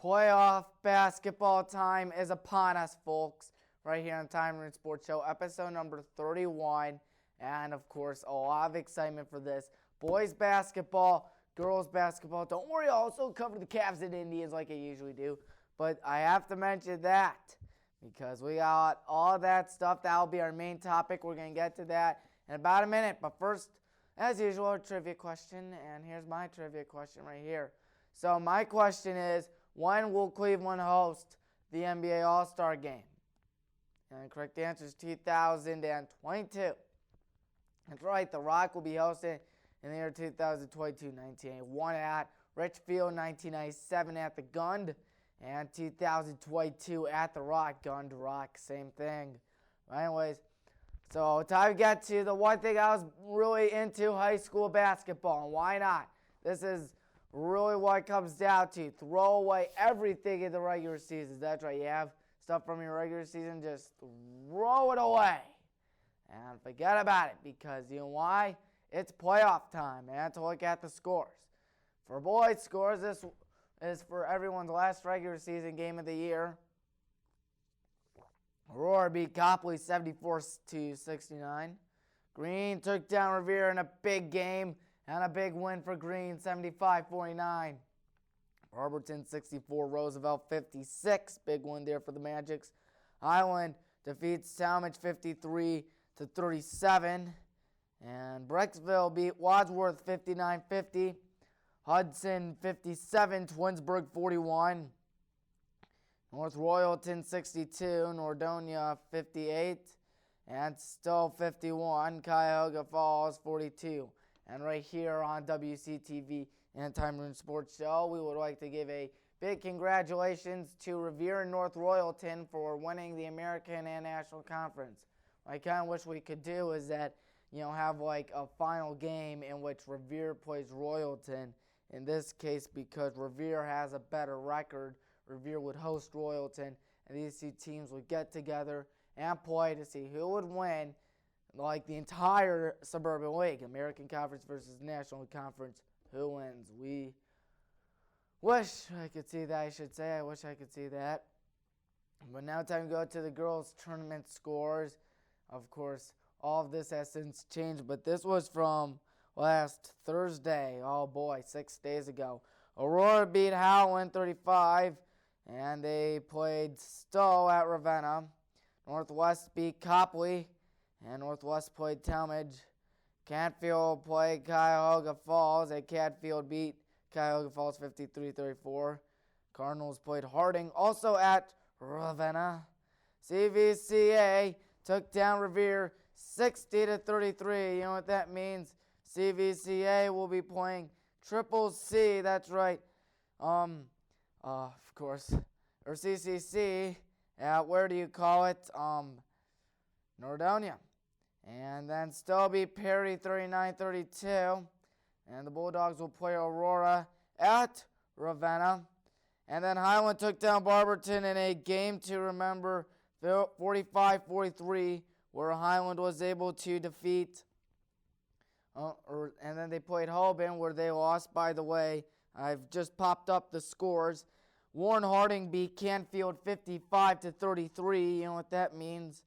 Playoff basketball time is upon us, folks, right here on Tommy Maroon Sports Show, episode number 31. And, of course, a lot of excitement for this. Boys basketball, girls basketball. Don't worry, I'll also cover the Cavs and Indians like I usually do. But I have to mention that because we got all that stuff. That'll be our main topic. We're going to get to that in about a minute. But first, as usual, a trivia question. And here's my trivia question right here. So my question is, when will Cleveland host the NBA All-Star Game? And the correct answer is 2022. That's right, The Rock will be hosting in the year 2022, 1981 at Richfield, 1997 at the Gund, and 2022 at the Rock. Gund, Rock, same thing. But anyways, so time to get to the one thing I was really into, high school basketball. And why not? This is really what it comes down to. Throw away everything in the regular season. That's right. You have stuff from your regular season, just throw it away. And forget about it, because you know why? It's playoff time, man, to look at the scores. For boys' scores, this is for everyone's last regular season game of the year. Aurora beat Copley 74-69. Green took down Revere in a big game. And a big win for Green, 75-49. Barberton 64, Roosevelt 56. Big win there for the Magics. Highland defeats Talmadge 53-37. And Brecksville beat Wadsworth 59-50. Hudson 57, Twinsburg 41. North Royalton 62, Nordonia 58. And Stowe 51, Cuyahoga Falls 42. And right here on WCTV and Tommy Maroon Sports Show, we would like to give a big congratulations to Revere and North Royalton for winning the American and National Conference. What I kind of wish we could do is that, have like a final game in which Revere plays Royalton. In this case, because Revere has a better record, Revere would host Royalton, and these two teams would get together and play to see who would win like the entire Suburban League, American Conference versus National Conference. Who wins? We wish I could see that, I should say. I wish I could see that. But now time to go to the girls' tournament scores. Of course, all of this has since changed, but this was from last Thursday. Oh boy, 6 days ago. Aurora beat Howland 35, and they played Stowe at Ravenna. Northwest beat Copley, and Northwest played Talmadge. Canfield played Cuyahoga Falls. And Canfield beat Cuyahoga Falls 53-34. Cardinals played Harding, also at Ravenna. CVCA took down Revere 60-33. You know what that means? CVCA will be playing Triple C. That's right. Of course, or CCC. Where do you call it? Nordonia. And then Stowe beat Perry 39-32. And the Bulldogs will play Aurora at Ravenna. And then Highland took down Barberton in a game to remember, 45-43, where Highland was able to defeat. And then they played Holborn, where they lost, by the way. I've just popped up the scores. Warren Harding beat Canfield 55-33. You know what that means?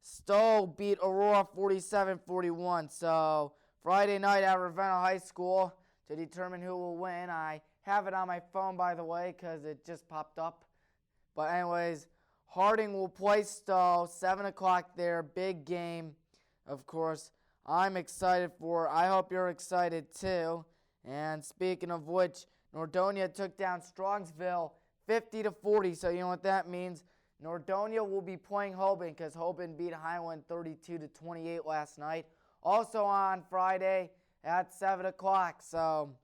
Stowe beat Aurora 47-41. So Friday night at Ravenna High School to determine who will win. I have it on my phone, by the way, because it just popped up. But anyways, Harding will play Stowe, 7 o'clock there, big game. Of course, I'm excited for. I hope you're excited too. And speaking of which, Nordonia took down Strongsville 50-40. So you know what that means? Nordonia will be playing Holborn because Holborn beat Highland 32-28 last night. Also on Friday at 7 o'clock. So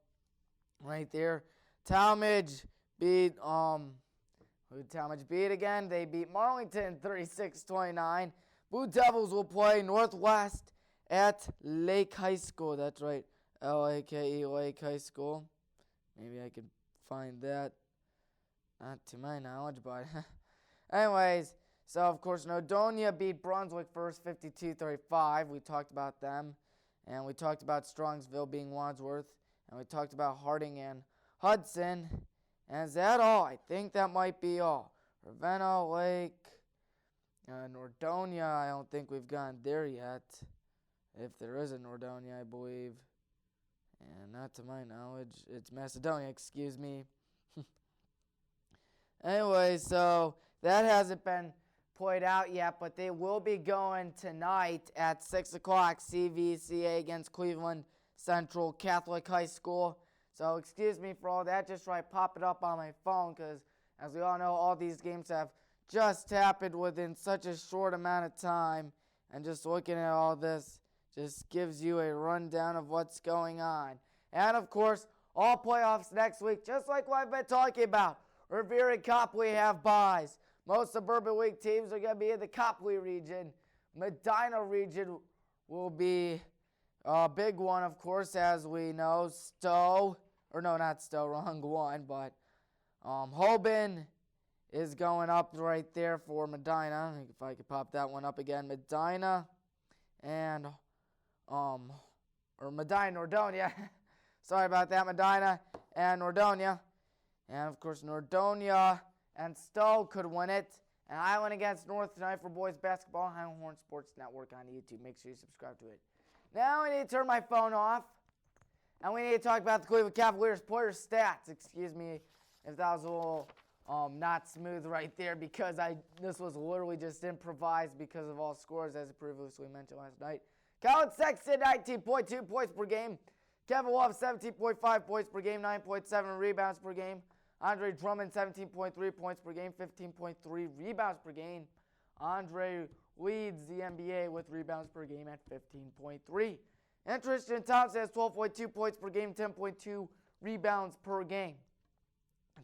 right there, Talmadge beat who Talmadge beat again? They beat Marlington 36-29. Blue Devils will play Northwest at Lake High School. That's right, L-A-K-E, Lake High School. Maybe I could find that. Not to my knowledge, but anyways, so of course Nordonia beat Brunswick first 52-35. We talked about them. And we talked about Strongsville being Wadsworth. And we talked about Harding and Hudson. And is that all? I think that might be all. Ravenna, Lake, Nordonia, I don't think we've gotten there yet. If there is a Nordonia, I believe. And not to my knowledge. It's Macedonia, excuse me. Anyway, so that hasn't been played out yet, but they will be going tonight at 6 o'clock, CVCA against Cleveland Central Catholic High School. So excuse me for all that. Just try to pop it up on my phone because, as we all know, all these games have just happened within such a short amount of time. And just looking at all this just gives you a rundown of what's going on. And, of course, all playoffs next week, just like what I've been talking about. Revere and Copley have buys. Most Suburban League teams are going to be in the Copley region. Medina region will be a big one, of course, as we know. Stowe, or no, not Stowe, wrong one, but Hoban is going up right there for Medina. If I could pop that one up again. Medina and, Medina, Nordonia. Sorry about that, Medina and Nordonia. And, of course, Nordonia and Stowe could win it. And Highland against North tonight for boys basketball. Highland Sports Network on YouTube. Make sure you subscribe to it. Now I need to turn my phone off. And we need to talk about the Cleveland Cavaliers player stats. Excuse me if that was a little not smooth right there, because this was literally just improvised because of all scores, as I previously mentioned last night. Colin Sexton, 19.2 points per game. Kevin Love, 17.5 points per game, 9.7 rebounds per game. Andre Drummond, 17.3 points per game, 15.3 rebounds per game. Andre leads the NBA with rebounds per game at 15.3. And Tristan Thompson has 12.2 points per game, 10.2 rebounds per game.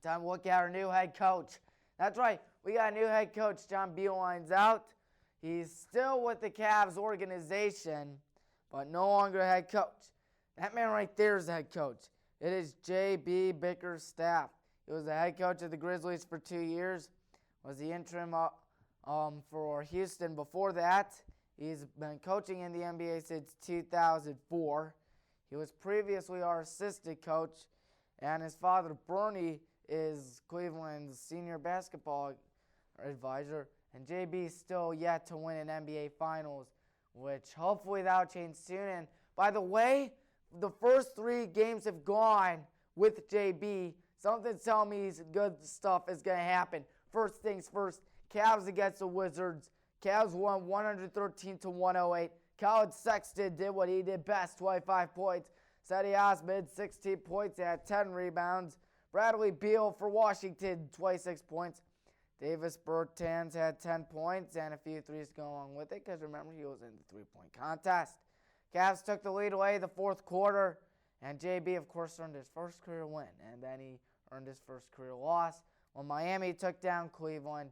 Time to look at our new head coach. That's right, we got a new head coach. John Beeline's out. He's still with the Cavs organization, but no longer head coach. That man right there is the head coach. It is J.B. Bickerstaff. He was the head coach of the Grizzlies for 2 years. Was the interim for Houston before that. He's been coaching in the NBA since 2004. He was previously our assistant coach, and his father, Bernie, is Cleveland's senior basketball advisor. And JB is still yet to win an NBA Finals, which hopefully that'll change soon. And by the way, the first 3 games have gone with JB. Something's telling me good stuff is going to happen. First things first, Cavs against the Wizards. Cavs won 113-108. Colin Sexton did what he did best, 25 points. Cedi Osman, 16 points and 10 rebounds. Bradley Beal for Washington, 26 points. Davis Bertans had 10 points and a few threes to go along with it, because remember, he was in the three-point contest. Cavs took the lead away the fourth quarter, and JB, of course, earned his first career win, and then he earned his first career loss when Miami took down Cleveland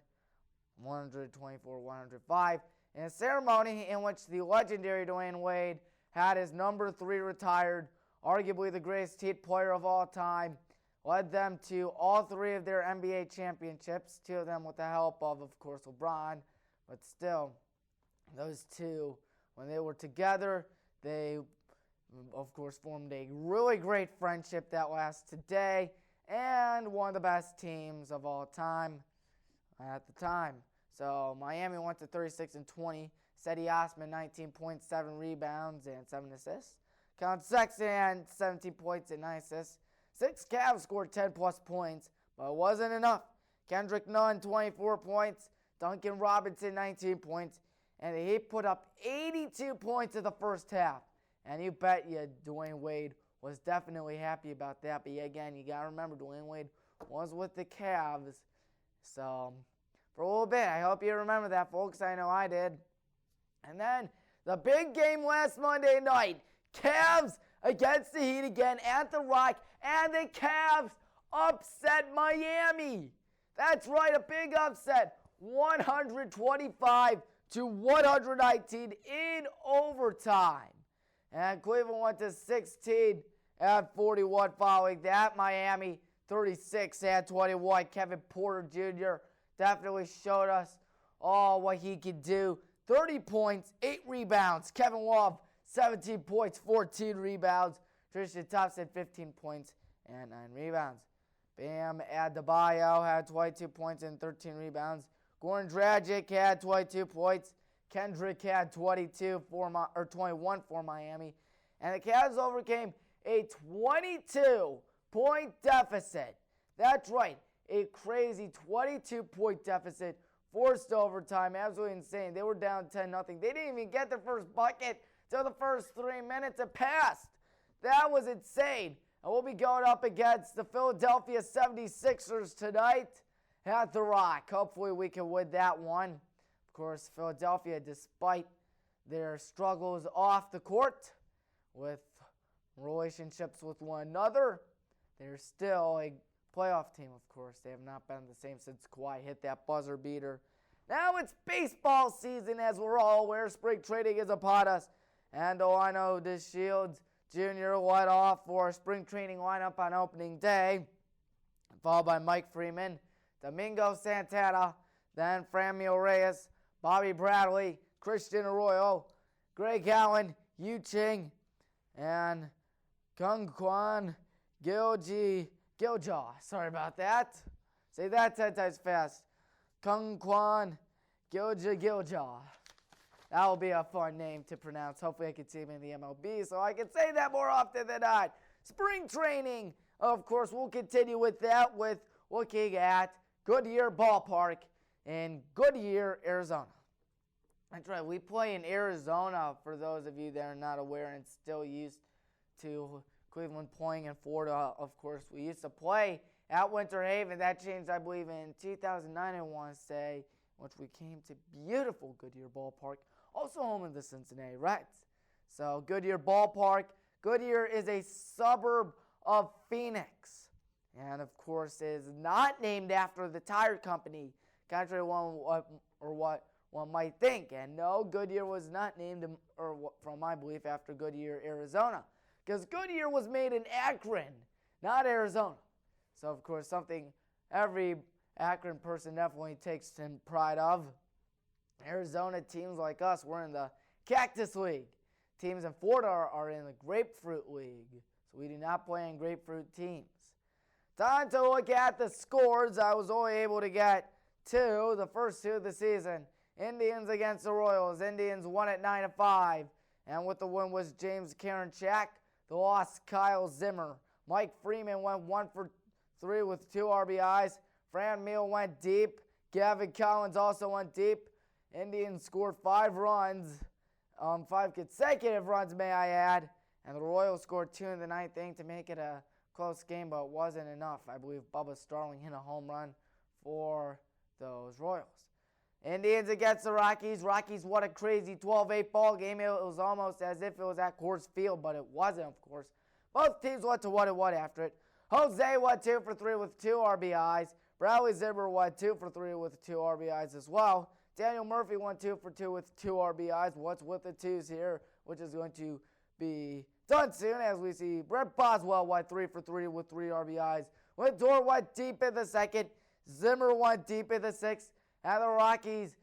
124-105 in a ceremony in which the legendary Dwayne Wade had his number 3 retired, arguably the greatest Heat player of all time, led them to all 3 of their NBA championships, 2 of them with the help of course, LeBron. But still, those 2, when they were together, they, of course, formed a really great friendship that lasts today, and one of the best teams of all time at the time. So Miami went to 36-20. Cedi Osman, 19.7 rebounds and 7 assists. Colin Sexton had 17 points and 9 assists. 6 Cavs scored 10-plus points, but it wasn't enough. Kendrick Nunn, 24 points. Duncan Robinson, 19 points. And the Heat put up 82 points in the first half. And you bet you Dwayne Wade was definitely happy about that. But again, you got to remember, Dwayne Wade was with the Cavs. So, for a little bit, I hope you remember that, folks. I know I did. And then, the big game last Monday night. Cavs against the Heat again at the Rock. And the Cavs upset Miami. That's right, a big upset. 125-119 in overtime. And Cleveland went to 16 at 41 following that. Miami 36 at 21. Kevin Porter Jr. definitely showed us all what he could do. 30 points, 8 rebounds. Kevin Love, 17 points, 14 rebounds. Tristan Thompson, 15 points and 9 rebounds. Bam Adebayo had 22 points and 13 rebounds. Goran Dragic had 22 points. Kendrick had 21 for Miami. And the Cavs overcame a 22-point deficit. That's right, a crazy 22-point deficit, forced overtime. Absolutely insane. They were down 10-0. They didn't even get their first bucket till the first 3 minutes had passed. That was insane. And we'll be going up against the Philadelphia 76ers tonight at the Rock. Hopefully we can win that one. Of course, Philadelphia, despite their struggles off the court with relationships with one another, they're still a playoff team, of course. They have not been the same since Kawhi hit that buzzer beater. Now it's baseball season, as we're all aware. Spring training is upon us. And Delano DeShields Jr. led off for a spring training lineup on opening day, followed by Mike Freeman, Domingo Santana, then Franmil Reyes, Bobby Bradley, Christian Arroyo, Greg Allen, Yu Ching, and Kung Kwan Giljaw. Sorry about that. Say that 10 times fast. Kung Kwan Giljaw. That will be a fun name to pronounce. Hopefully I can see him in the MLB so I can say that more often than not. Spring training, of course, we'll continue with that with looking at Goodyear Ballpark in Goodyear, Arizona. That's right, we play in Arizona, for those of you that are not aware and still used to Cleveland playing in Florida. Of course, we used to play at Winter Haven. That changed, I believe, in 2009, I want to say, which we came to beautiful Goodyear Ballpark, also home of the Cincinnati Reds. So Goodyear Ballpark. Goodyear is a suburb of Phoenix, and of course is not named after the tire company, contrary to what one might think. And no, Goodyear was not named, from my belief, after Goodyear, Arizona, because Goodyear was made in Akron, not Arizona. So of course something every Akron person definitely takes some pride of. Arizona teams like us, we're in the Cactus League. Teams in Florida are in the Grapefruit League. So we do not play in grapefruit teams. Time to look at the scores. I was only able to get two, the first two of the season. Indians against the Royals. Indians won at 9-5. And with the win was James Karinchak. The loss, Kyle Zimmer. Mike Freeman went 1 for 3 with 2 RBIs. Fran Meal went deep. Gavin Collins also went deep. Indians scored 5 runs, 5 consecutive runs, may I add. And the Royals scored 2 in the 9th inning to make it a close game, but it wasn't enough. I believe Bubba Starling hit a home run for those Royals. Indians against the Rockies. Rockies, what a crazy 12-8 ball game. It was almost as if it was at Coors Field, but it wasn't, of course. Both teams went to 1-1 after it. Jose went 2 for 3 with 2 RBIs. Bradley Zimmer went 2 for 3 with 2 RBIs as well. Daniel Murphy went 2 for 2 with 2 RBIs. What's with the twos here, which is going to be done soon, as we see Brett Boswell went 3 for 3 with 3 RBIs. Lindor went deep in the second. Zimmer went deep in the sixth. And the Rockies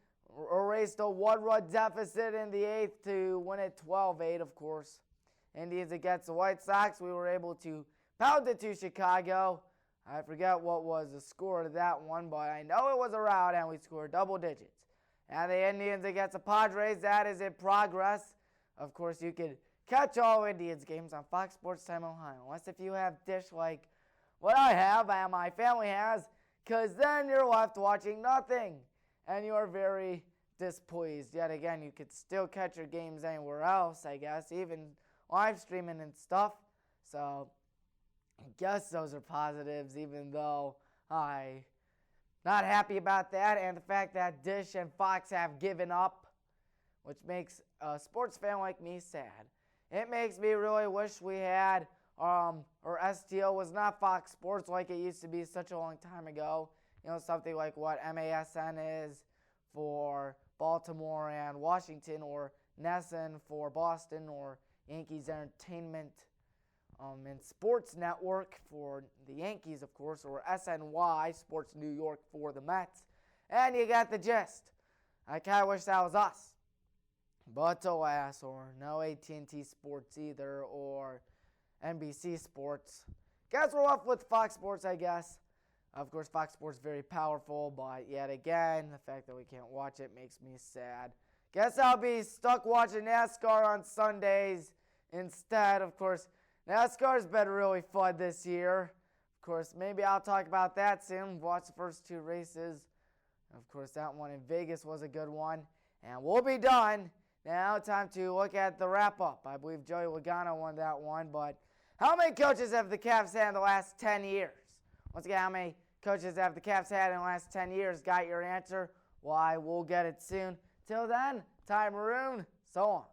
erased a 1-run deficit in the 8th to win it 12-8, of course. Indians against the White Sox. We were able to pound it to Chicago. I forget what was the score of that one, but I know it was a rout, and we scored double digits. And the Indians against the Padres, that is in progress. Of course, you can catch all Indians games on Fox Sports Time Ohio, unless if you have Dish like what I have and my family has, because then you're left watching nothing, and you are very displeased. Yet again, you could still catch your games anywhere else, I guess, even live streaming and stuff. So I guess those are positives, even though I not happy about that, and the fact that Dish and Fox have given up, which makes a sports fan like me sad. It makes me really wish we had, or STO was not Fox Sports like it used to be such a long time ago. You know, something like what MASN is for Baltimore and Washington, or NESN for Boston, or Yankees Entertainment and Sports Network for the Yankees, of course, or SNY, Sports New York for the Mets. And you got the gist. I kind of wish that was us. But alas, or no AT&T Sports either, or NBC Sports. Guys, we're off with Fox Sports, I guess. Of course, Fox Sports is very powerful, but yet again, the fact that we can't watch it makes me sad. Guess I'll be stuck watching NASCAR on Sundays instead. Of course, NASCAR's been really fun this year. Of course, maybe I'll talk about that soon. Watch the first 2 races. Of course, that one in Vegas was a good one. And we'll be done. Now, time to look at the wrap-up. I believe Joey Logano won that one, but how many coaches have the Cavs had in the last 10 years? Once again, how many coaches have the Cavs had in the last 10 years? Got your answer? Why, we'll get it soon. Till then, Tommy Maroon, so long.